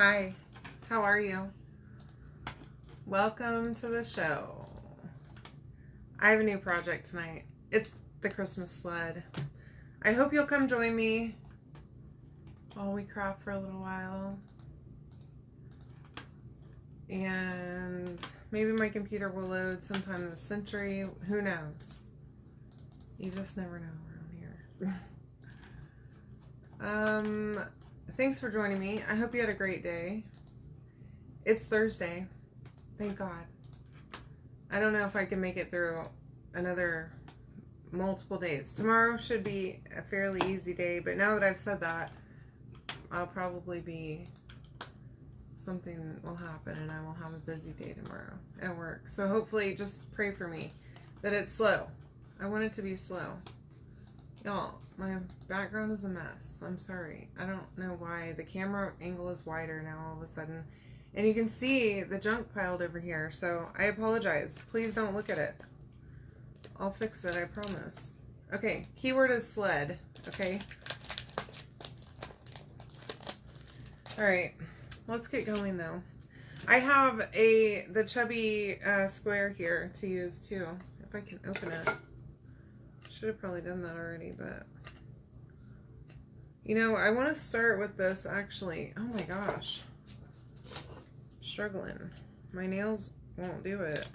Hi, how are you? Welcome to the show. I have a new project tonight. It's the Christmas sled. I hope you'll come join me while we craft for a little while. And maybe my computer will load sometime in the century. Who knows? You just never know around here. Thanks for joining me. I hope you had a great day. It's Thursday. Thank God. I don't know if I can make it through another multiple days. Tomorrow should be a fairly easy day, but now that I've said that, I'll probably be... something will happen and I will have a busy day tomorrow at work. So hopefully just pray for me that it's slow. I want it to be slow. Y'all, my background is a mess. I'm sorry. I don't know why. The camera angle is wider now all of a sudden. And you can see the junk piled over here. So I apologize. Please don't look at it. I'll fix it, I promise. Okay, keyword is sled. Okay. Alright. Let's get going though. I have the chubby square here to use too. If I can open it. Should have probably done that already, but you know, I want to start with this actually. Oh my gosh. Struggling. My nails won't do it.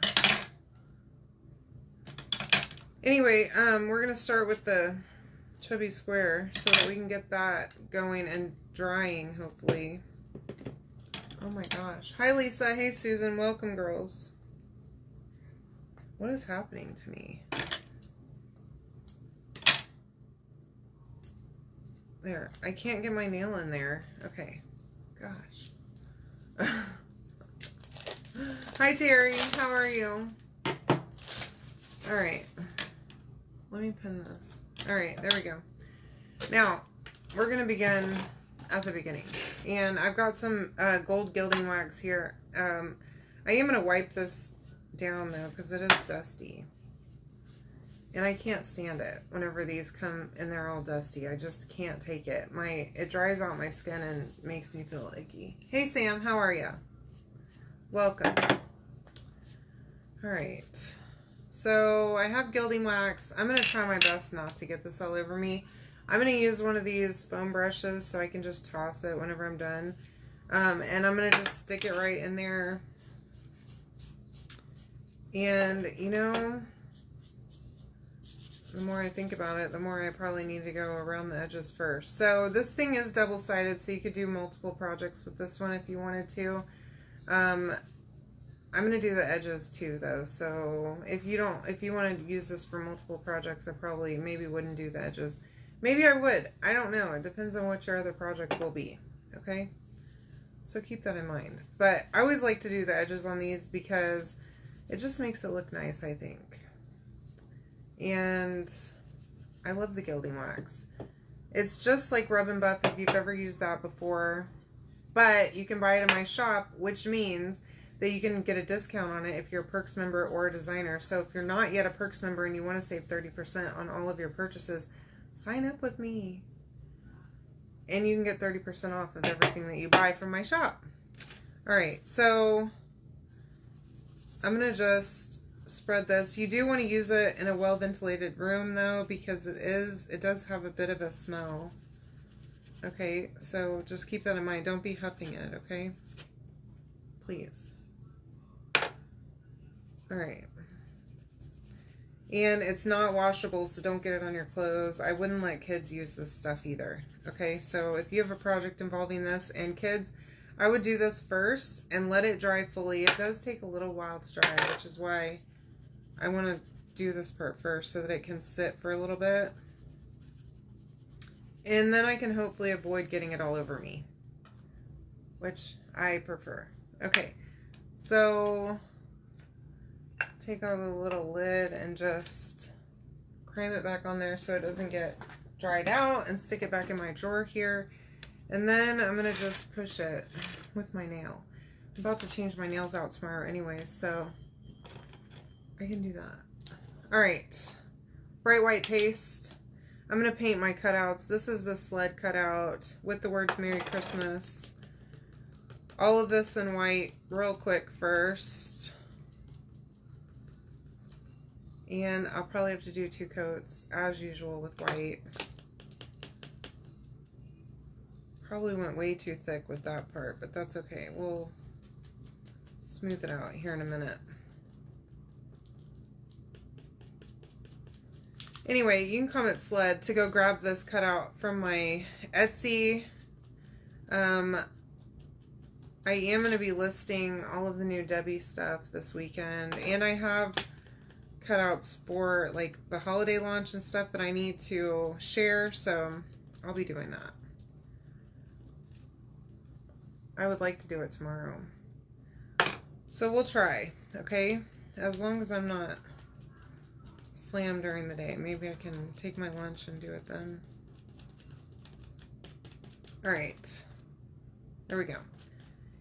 Anyway, we're going to start with the chubby square so that we can get that going and drying hopefully. Oh my gosh. Hi Lisa. Hey Susan. Welcome girls. What is happening to me? There. I can't get my nail in there. Okay. Gosh. Hi Terry. How are you? Alright. Let me pin this. Alright. There we go. Now, we're going to begin at the beginning. And I've got some gold gilding wax here. I am going to wipe this down though because it is dusty. And I can't stand it whenever these come and they're all dusty. I just can't take it. It dries out my skin and makes me feel icky. Hey Sam, how are you? Welcome. Alright. So I have gilding wax. I'm going to try my best not to get this all over me. I'm going to use one of these foam brushes so I can just toss it whenever I'm done. And I'm going to just stick it right in there. And, you know, the more I think about it, the more I probably need to go around the edges first. So this thing is double-sided, so you could do multiple projects with this one if you wanted to. I'm going to do the edges too, though. So if you want to use this for multiple projects, I probably maybe wouldn't do the edges. Maybe I would. I don't know. It depends on what your other project will be. Okay? So keep that in mind. But I always like to do the edges on these because it just makes it look nice, I think. And I love the gilding wax. It's just like Rub and Buff if you've ever used that before. But you can buy it in my shop, which means that you can get a discount on it if you're a Perks member or a designer. So if you're not yet a Perks member and you want to save 30% on all of your purchases, sign up with me. And you can get 30% off of everything that you buy from my shop. Alright, so I'm going to just spread this. You do want to use it in a well-ventilated room though, because it does have a bit of a smell. Okay, so just keep that in mind. Don't be huffing it, okay? Please. Alright. And it's not washable, so don't get it on your clothes. I wouldn't let kids use this stuff either. Okay, so if you have a project involving this and kids, I would do this first and let it dry fully. It does take a little while to dry, which is why I want to do this part first so that it can sit for a little bit. And then I can hopefully avoid getting it all over me, which I prefer. Okay, so take out the little lid and just cram it back on there so it doesn't get dried out, and stick it back in my drawer here. And then I'm going to just push it with my nail. I'm about to change my nails out tomorrow anyway, so I can do that. Alright, bright white paste. I'm going to paint my cutouts. This is the sled cutout with the words Merry Christmas. all of this in white real quick first. And I'll probably have to do 2 coats as usual with white. Probably went way too thick with that part, but that's okay. We'll smooth it out here in a minute. Anyway, you can comment SLED to go grab this cutout from my Etsy. I am going to be listing all of the new Debbie stuff this weekend, and I have cutouts for like the holiday launch and stuff that I need to share, so I'll be doing that. I would like to do it tomorrow. So we'll try, okay? As long as I'm not slammed during the day. Maybe I can take my lunch and do it then. Alright. There we go.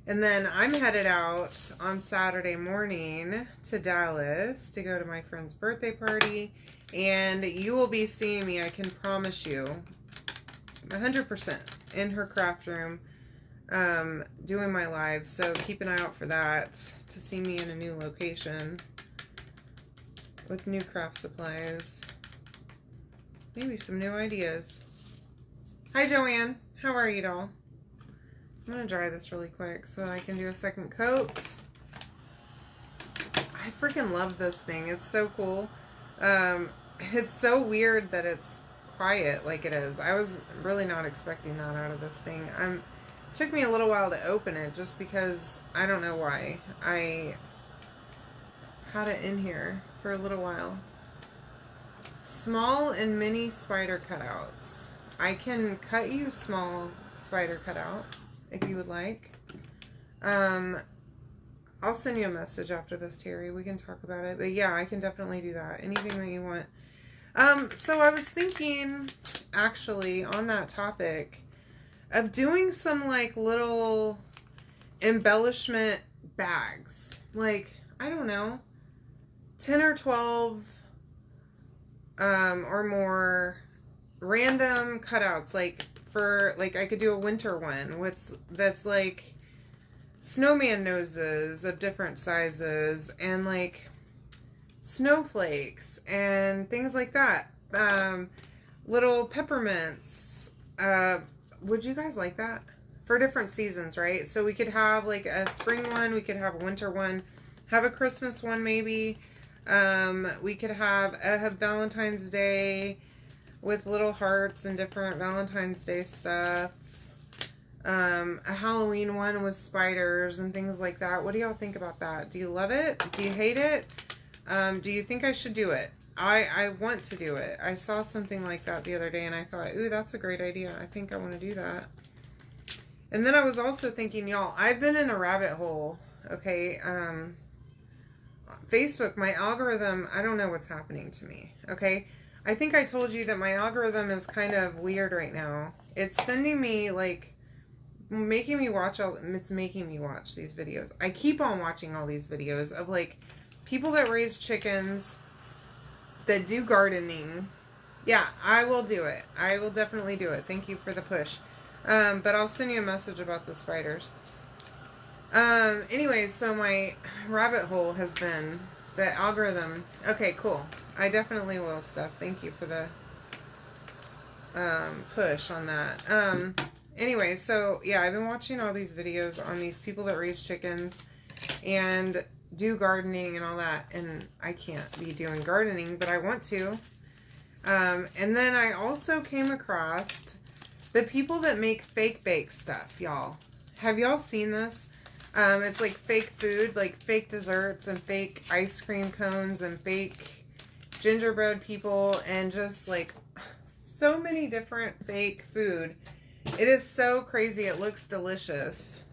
And then I'm headed out on Saturday morning to Dallas to go to my friend's birthday party. And you will be seeing me, I can promise you, 100% in her craft room doing my live. So keep an eye out for that to see me in a new location with new craft supplies. Maybe some new ideas. Hi, Joanne. How are you, doll? I'm going to dry this really quick so I can do a second coat. I freaking love this thing. It's so cool. It's so weird that it's quiet like it is. I was really not expecting that out of this thing. It took me a little while to open it just because I don't know why. I had it in here for a little while. Small and mini spider cutouts. I can cut you small spider cutouts if you would like. I'll send you a message after this, Terry. We can talk about it. But yeah, I can definitely do that. Anything that you want. So I was thinking, actually, on that topic, of doing some like little embellishment bags. Like, I don't know, 10 or 12 or more random cutouts, like for like I could do a winter one that's like snowman noses of different sizes and like snowflakes and things like that. Little peppermints. Would you guys like that? For different seasons, right? So we could have like a spring one, we could have a winter one, have a Christmas one maybe. We could have a Valentine's Day with little hearts and different Valentine's Day stuff. A Halloween one with spiders and things like that. What do y'all think about that? Do you love it? Do you hate it? Do you think I should do it? I want to do it. I saw something like that the other day and I thought, ooh, that's a great idea. I think I want to do that. And then I was also thinking, y'all, I've been in a rabbit hole, okay? Facebook, my algorithm, I don't know what's happening to me, okay? I think I told you that my algorithm is kind of weird right now. It's sending me, like, making me watch it's making me watch these videos. I keep on watching all these videos of, like, people that raise chickens, that do gardening. Yeah, I will do it. I will definitely do it. Thank you for the push. But I'll send you a message about the spiders. Anyways, so my rabbit hole has been the algorithm. Okay, cool. I definitely will, Steph. Thank you for the push on that. Anyway, so yeah, I've been watching all these videos on these people that raise chickens and do gardening and all that, and I can't be doing gardening, but I want to. And then I also came across the people that make fake bake stuff, y'all. Have y'all seen this? It's like fake food, like fake desserts and fake ice cream cones and fake gingerbread people and just like so many different fake food. It is so crazy. It looks delicious.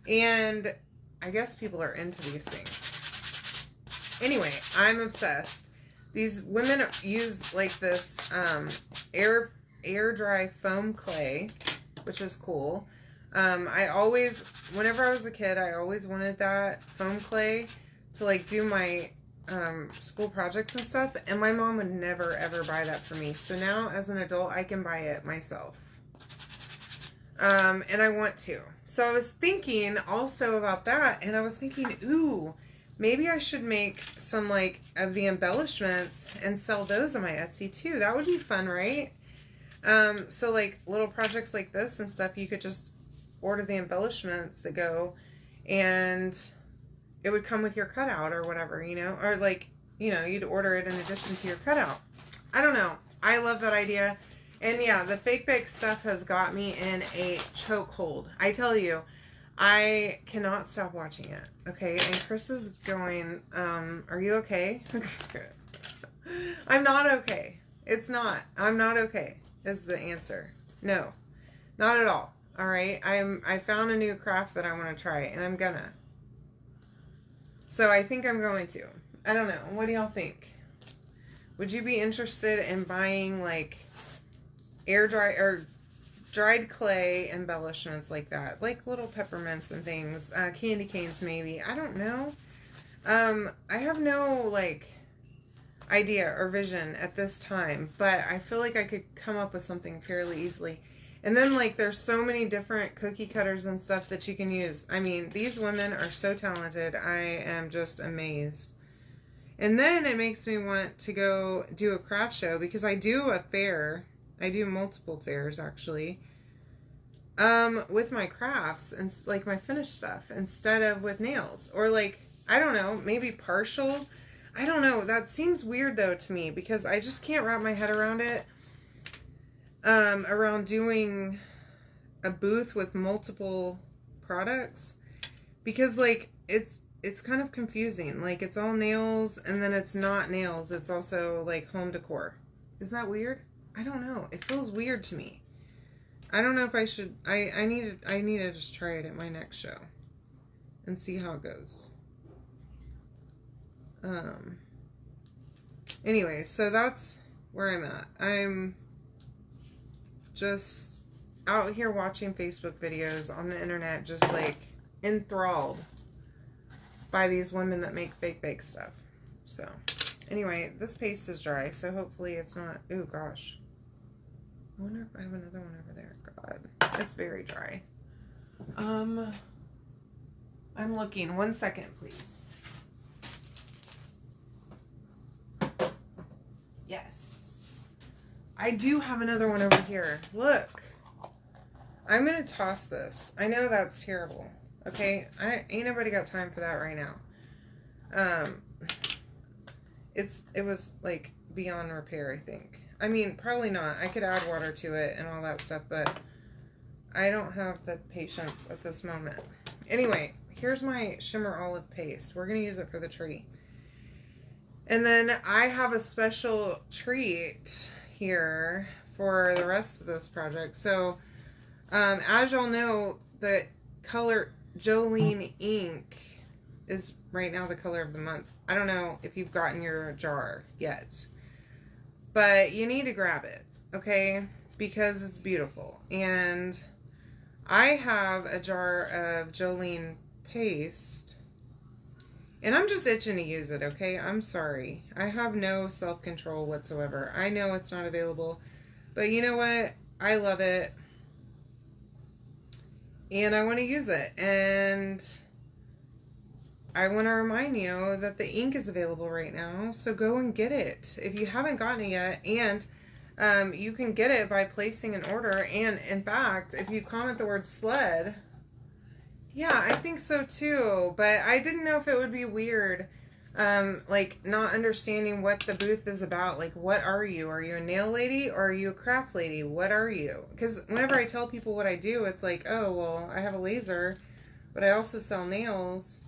And I guess people are into these things. Anyway, I'm obsessed. These women use like this air dry foam clay, which is cool. I always, whenever I was a kid, I always wanted that foam clay to like do my school projects and stuff, and my mom would never ever buy that for me. So now as an adult I can buy it myself. And I want to. So I was thinking also about that, and I was thinking, ooh, maybe I should make some like of the embellishments and sell those on my Etsy too. That would be fun, right? So like little projects like this and stuff, you could just order the embellishments that go, and it would come with your cutout or whatever, you know, or like, you know, you'd order it in addition to your cutout. I don't know. I love that idea. And yeah, the fake bake stuff has got me in a chokehold. I tell you, I cannot stop watching it. Okay. And Chris is going, are you okay? I'm not okay. It's not. I'm not okay is the answer. No, not at all. All right. I found a new craft that I want to try, and I'm gonna. So I think I'm going to. I don't know. What do y'all think? Would you be interested in buying like air dry or dried clay embellishments like that? Like little peppermints and things. Candy canes maybe. I don't know. I have no like idea or vision at this time, but I feel like I could come up with something fairly easily. And then like there's so many different cookie cutters and stuff that you can use. I mean, these women are so talented. I am just amazed. And then it makes me want to go do a craft show, because I do a fair. I do multiple fairs actually. With my crafts and like my finished stuff instead of with nails, or like, I don't know, maybe partial. I don't know. That seems weird though to me, because I just can't wrap my head around it. Around doing a booth with multiple products, because like it's kind of confusing. Like it's all nails and then it's not nails. It's also like home decor. Is that weird? I don't know. It feels weird to me. I don't know if I should. I need to just try it at my next show and see how it goes. Anyway, so that's where I'm at. I'm just out here watching Facebook videos on the internet, just like enthralled by these women that make fake bake stuff. So anyway, this paste is dry, so hopefully it's not. Oh gosh, I wonder if I have another one over there. God, it's very dry. I'm looking. 1 second, please. Yes, I do have another one over here. Look, I'm gonna toss this. I know that's terrible. Okay, ain't nobody got time for that right now. It was like beyond repair, I think. I mean, probably not. I could add water to it and all that stuff, but I don't have the patience at this moment. Anyway, here's my shimmer olive paste. We're gonna use it for the tree. And then I have a special treat here for the rest of this project. So, as y'all know, the color Jolene ink is right now the color of the month. I don't know if you've gotten your jar yet, but you need to grab it, okay? Because it's beautiful. And I have a jar of Jolene paste, and I'm just itching to use it, okay? I'm sorry. I have no self-control whatsoever. I know it's not available, but you know what? I love it. And I want to use it. And I want to remind you that the ink is available right now. So go and get it if you haven't gotten it yet. And you can get it by placing an order. And in fact, if you comment the word SLED, yeah, I think so too. But I didn't know if it would be weird, like not understanding what the booth is about. Like, what are you? Are you a nail lady or are you a craft lady? What are you? Because whenever I tell people what I do, it's like, oh, well, I have a laser, but I also sell nails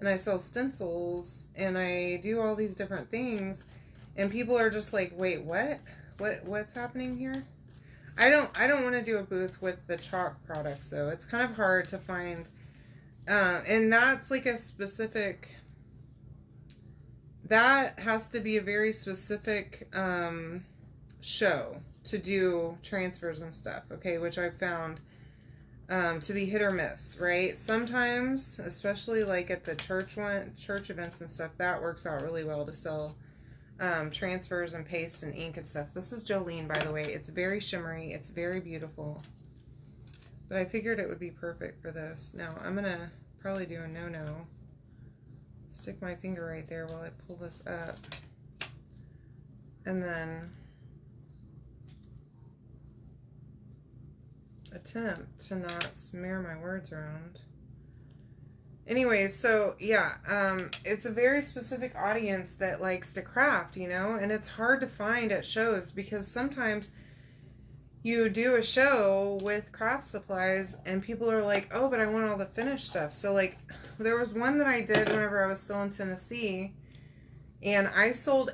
and I sell stencils and I do all these different things. And people are just like, wait, what? What's happening here? I don't want to do a booth with the chalk products though. It's kind of hard to find, and that's like a specific. That has to be a very specific show to do transfers and stuff, okay? Which I've found to be hit or miss, right? Sometimes, especially like at the church events and stuff, that works out really well to sell transfers and paste and ink and stuff. This is Jolene, by the way. It's very shimmery. It's very beautiful. But I figured it would be perfect for this. Now, I'm going to probably do a no-no. Stick my finger right there while I pull this up. And then attempt to not smear my words around. Anyways, so yeah, it's a very specific audience that likes to craft, you know, and it's hard to find at shows because sometimes you do a show with craft supplies and people are like, oh, but I want all the finished stuff. So like there was one that I did whenever I was still in Tennessee, and I sold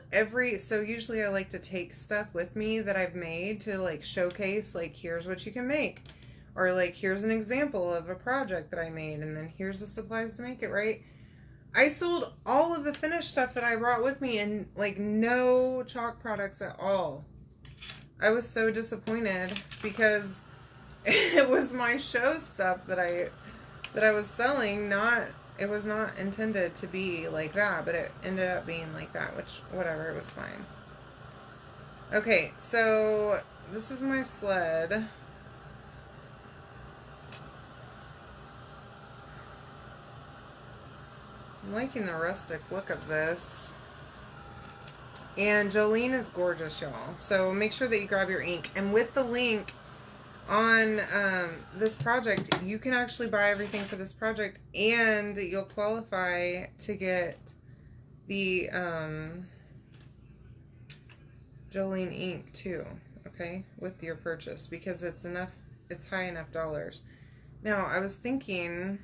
so usually I like to take stuff with me that I've made to like showcase, like, here's what you can make. Or like, here's an example of a project that I made, and then here's the supplies to make it, right? I sold all of the finished stuff that I brought with me and like no chalk products at all. I was so disappointed because it was my show stuff that I was selling, it was not intended to be like that, but it ended up being like that, which, whatever, it was fine. Okay, so this is my sled. I'm liking the rustic look of this. And Jolene is gorgeous, y'all. So make sure that you grab your ink. And with the link on this project, you can actually buy everything for this project, and you'll qualify to get the Jolene ink too, okay, with your purchase, because it's high enough dollars. Now, I was thinking,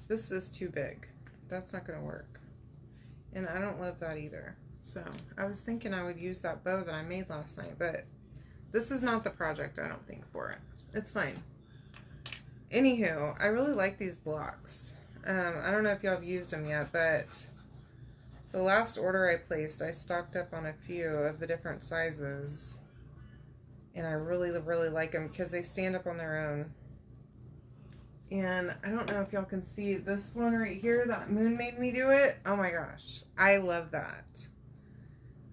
this is too big. That's not going to work. And I don't love that either. So, I was thinking I would use that bow that I made last night, but this is not the project, I don't think, for it. It's fine. Anywho, I really like these blocks. I don't know if y'all have used them yet, but the last order I placed, I stocked up on a few of the different sizes. And I really, really like them because they stand up on their own. And I don't know if y'all can see this one right here. That Moon made me do it. Oh my gosh. I love that.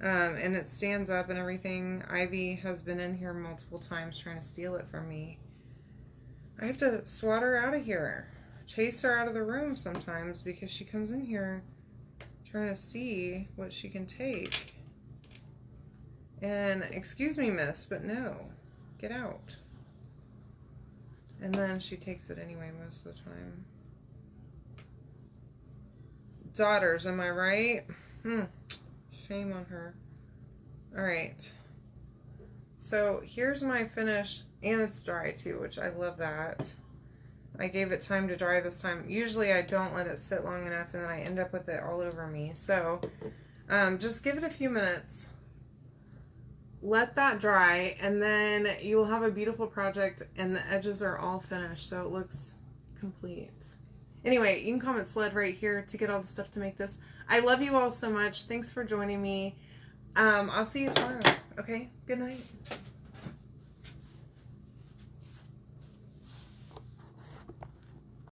And it stands up and everything. Ivy has been in here multiple times trying to steal it from me. I have to swat her out of here. Chase her out of the room sometimes because she comes in here trying to see what she can take. And excuse me, miss, but no. Get out. And then she takes it anyway most of the time. Daughters, am I right? Shame on her. Alright. So here's my finish, and it's dry too, which I love that. I gave it time to dry this time. Usually I don't let it sit long enough and then I end up with it all over me. So just give it a few minutes. Let that dry, and then you will have a beautiful project, and the edges are all finished, so it looks complete. Anyway, you can comment SLED right here to get all the stuff to make this. I love you all so much. Thanks for joining me. I'll see you tomorrow. Okay? Good night.